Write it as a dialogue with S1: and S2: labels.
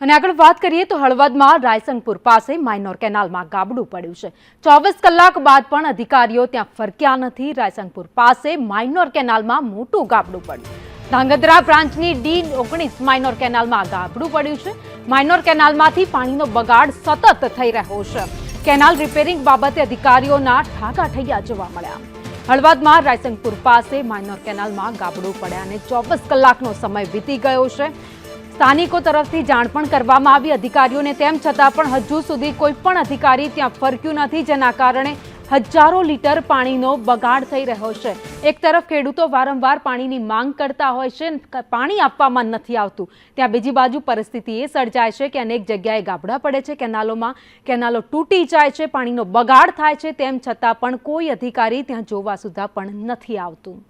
S1: અને આગળ વાત કરીએ તો હળવદમાં રાયસંગપુર પાસે માઇનોર કેનાલમાં ગાબડું પડ્યું છે। 24 કલાક બાદ પણ અધિકારીઓ ત્યાં ફરક્યા નથી। રાયસંગપુર પાસે માઇનોર કેનાલમાં મોટું ગાબડું પડ્યું। ધાંગધ્રા બ્રાન્ચની D19 માઇનોર કેનાલમાં ગાબડું પડ્યું છે। માઇનોર કેનાલમાંથી પાણીનો બગાડ સતત થઈ રહ્યો છે। કેનાલ રિપેરિંગ બાબતે અધિકારીઓના ઠાગાઠૈયા જોવા મળ્યા। હળવદમાં રાયસંગપુર પાસે માઇનોર કેનાલમાં ગાબડું પડ્યાને 24 કલાકનો સમય વીતી ગયો છે। સ્થાનિકો તરફથી જાણ પણ કરવામાં આવી અધિકારીઓને, તેમ છતાં પણ હજુ સુધી કોઈ પણ અધિકારી ત્યાં ફરક્યું નથી, જેના કારણે હજારો લીટર પાણીનો બગાડ થઈ રહ્યો છે। એક તરફ ખેડૂતો વારંવાર પાણીની માંગ કરતા હોય છે, પાણી આપવામાં નથી આવતું, ત્યાં બીજી બાજુ પરિસ્થિતિ એ સર્જાય છે કે અનેક જગ્યાએ ગાબડા પડે છે કેનાલોમાં, કેનાલો તૂટી જાય છે, પાણીનો બગાડ થાય છે, તેમ છતાં પણ કોઈ અધિકારી ત્યાં જોવા સુદ્ધા પણ નથી આવતું।